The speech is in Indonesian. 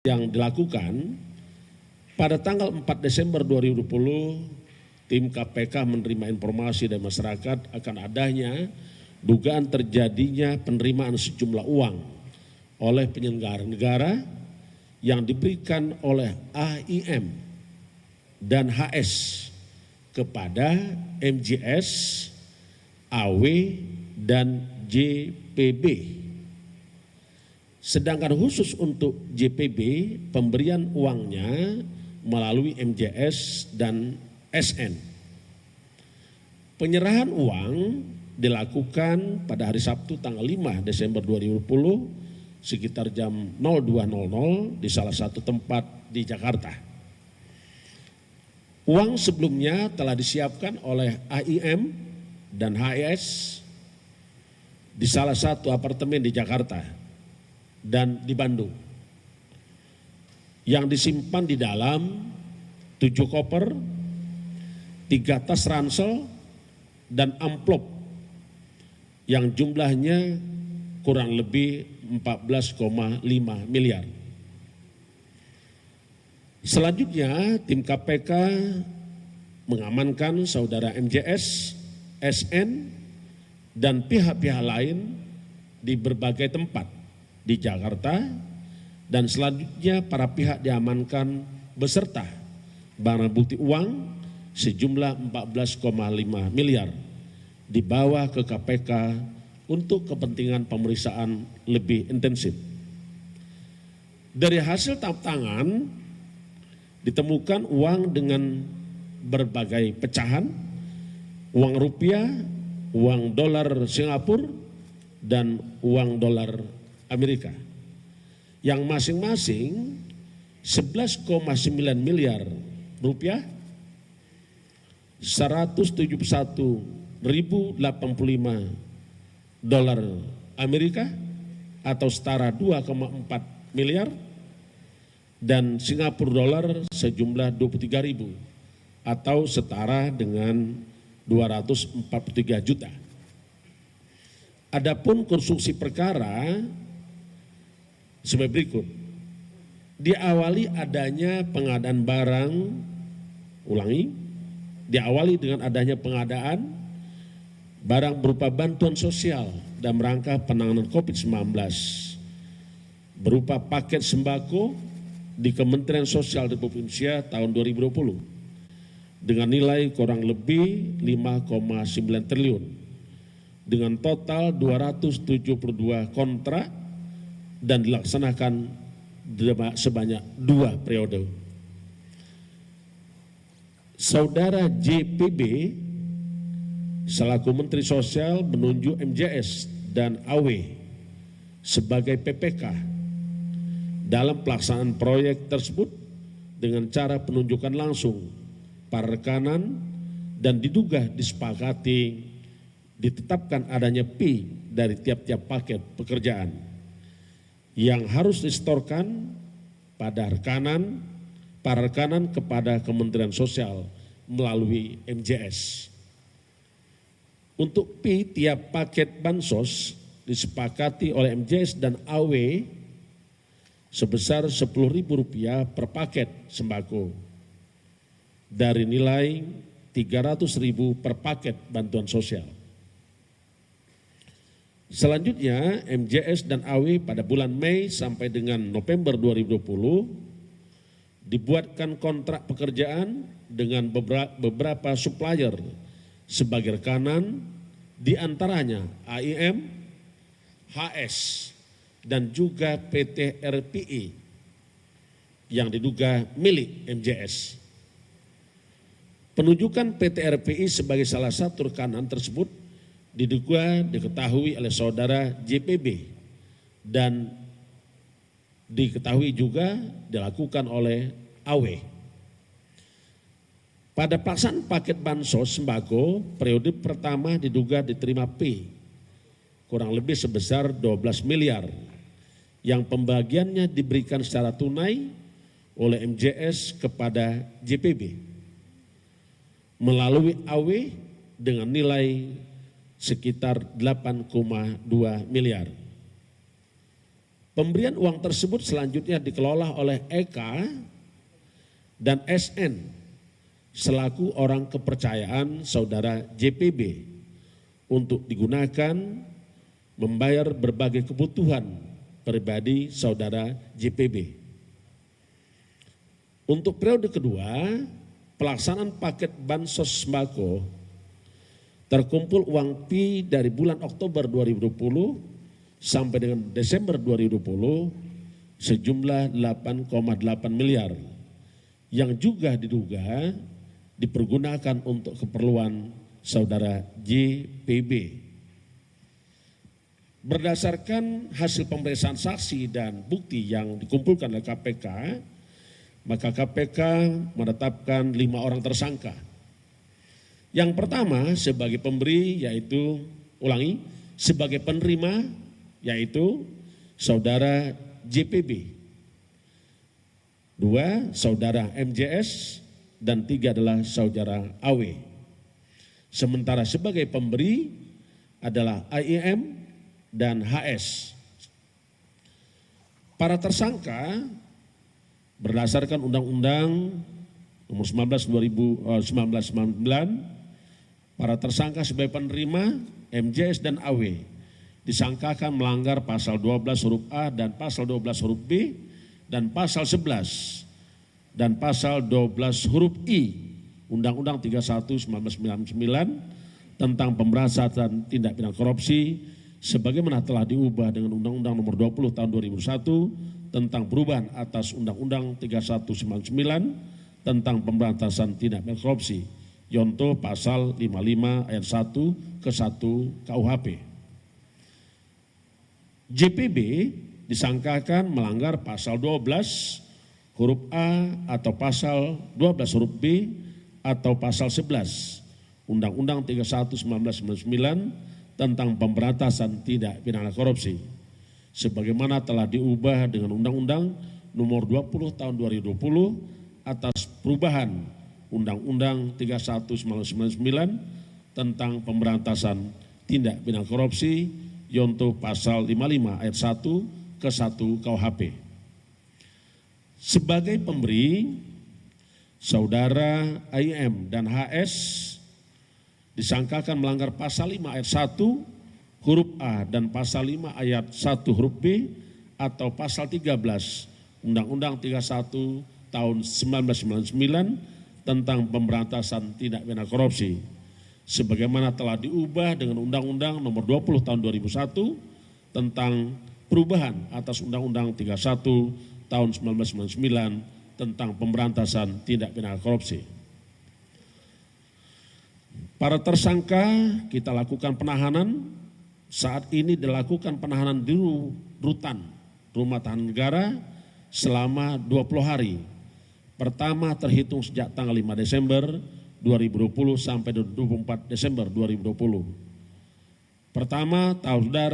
yang dilakukan pada tanggal 4 Desember 2020, tim KPK menerima informasi dari masyarakat akan adanya dugaan terjadinya penerimaan sejumlah uang oleh penyelenggara negara yang diberikan oleh AIM dan HS kepada MJS, AW, dan JPB. Sedangkan khusus untuk JPB, pemberian uangnya melalui MJS dan SN. Penyerahan uang dilakukan pada hari Sabtu tanggal 5 Desember 2020 sekitar jam 02.00 di salah satu tempat di Jakarta. Uang sebelumnya telah disiapkan oleh AIM dan HS di salah satu apartemen di Jakarta dan di Bandung, yang disimpan di dalam 7 koper, 3 tas ransel, dan amplop yang jumlahnya kurang lebih 14,5 miliar. Selanjutnya tim KPK mengamankan saudara MJS, SN, dan pihak-pihak lain di berbagai tempat di Jakarta, dan selanjutnya para pihak diamankan beserta barang bukti uang sejumlah 14,5 miliar dibawa ke KPK untuk kepentingan pemeriksaan lebih intensif. Dari hasil tangkap tangan ditemukan uang dengan berbagai pecahan, uang rupiah, uang dolar Singapura, dan uang dolar Amerika, yang masing-masing 11,9 miliar rupiah, 171.085 dolar Amerika atau setara 2,4 miliar, dan Singapura dolar sejumlah 23.000 atau setara dengan 243 juta. Adapun konstruksi perkara sebagai berikut. Diawali adanya pengadaan barang, diawali dengan adanya pengadaan barang berupa bantuan sosial dalam rangka penanganan COVID-19 berupa paket sembako di Kementerian Sosial Republik Indonesia tahun 2020 dengan nilai kurang lebih 5,9 triliun dengan total 272 kontrak dan dilaksanakan sebanyak 2 periode. Saudara JPB selaku Menteri Sosial menunjuk MJS dan AW sebagai PPK dalam pelaksanaan proyek tersebut dengan cara penunjukan langsung para rekanan dan diduga disepakati ditetapkan adanya fee dari tiap-tiap paket pekerjaan yang harus disetorkan pada para rekanan kepada Kementerian Sosial melalui MJS. Untuk fee tiap paket bansos disepakati oleh MJS dan AW sebesar Rp10.000 per paket sembako dari nilai Rp300.000 per paket bantuan sosial. Selanjutnya MJS dan AW pada bulan Mei sampai dengan November 2020 dibuatkan kontrak pekerjaan dengan beberapa supplier sebagai rekanan, diantaranya AIM, HS, dan juga PT RPI yang diduga milik MJS. Penunjukan PT RPI sebagai salah satu rekanan tersebut diduga diketahui oleh saudara JPB dan diketahui juga dilakukan oleh AW. Pada pelaksanaan paket bansos sembako periode pertama diduga diterima P kurang lebih sebesar 12 miliar yang pembagiannya diberikan secara tunai oleh MJS kepada JPB melalui AW dengan nilai sekitar 8,2 miliar. Pemberian uang tersebut selanjutnya dikelola oleh EK dan SN selaku orang kepercayaan saudara JPB untuk digunakan membayar berbagai kebutuhan pribadi saudara JPB. Untuk periode kedua, pelaksanaan paket bansos sembako terkumpul uang Pi dari bulan Oktober 2020 sampai dengan Desember 2020 sejumlah 8,8 miliar yang juga diduga dipergunakan untuk keperluan saudara JPB. Berdasarkan hasil pemeriksaan saksi dan bukti yang dikumpulkan oleh KPK, maka KPK menetapkan 5 orang tersangka. Yang pertama sebagai pemberi yaitu, sebagai penerima yaitu saudara JPB. 2 saudara MJS dan 3 adalah saudara AW. Sementara sebagai pemberi adalah AIM dan HS. Para tersangka berdasarkan Undang-Undang Nomor 19/1999, para tersangka sebagai penerima MJS dan AW disangkakan melanggar pasal 12 huruf A dan pasal 12 huruf B dan pasal 11 dan pasal 12 huruf I Undang-Undang 31/1999 tentang pemberantasan tindak pidana korupsi sebagaimana telah diubah dengan Undang-Undang Nomor 20 Tahun 2001 tentang perubahan atas Undang-Undang 31/1999 tentang pemberantasan tindak pidana korupsi, yonto pasal 55 ayat 1 ke 1 KUHP. JPB disangkakan melanggar pasal 12 huruf A atau pasal 12 huruf B atau pasal 11 Undang-Undang 31/1999 tentang pemberantasan tindak pidana korupsi sebagaimana telah diubah dengan Undang-Undang Nomor 20 Tahun 2020 atas perubahan Undang-Undang 31/1999 tentang pemberantasan tindak pidana korupsi yonto pasal 55 ayat 1 ke 1 KUHP. Sebagai pemberi, saudara AIM dan HS disangkakan melanggar pasal 5 ayat 1 huruf A dan pasal 5 ayat 1 huruf B atau pasal 13 Undang-Undang 31 tahun 1999 tentang pemberantasan tindak pidana korupsi sebagaimana telah diubah dengan Undang-Undang Nomor 20 Tahun 2001 tentang perubahan atas Undang-Undang 31 Tahun 1999 tentang pemberantasan tindak pidana korupsi. Para tersangka kita lakukan penahanan, saat ini dilakukan penahanan di rutan Rumah Tahanan Negara selama 20 hari. Pertama terhitung sejak tanggal 5 Desember 2020 sampai 24 Desember 2020. Pertama, saudara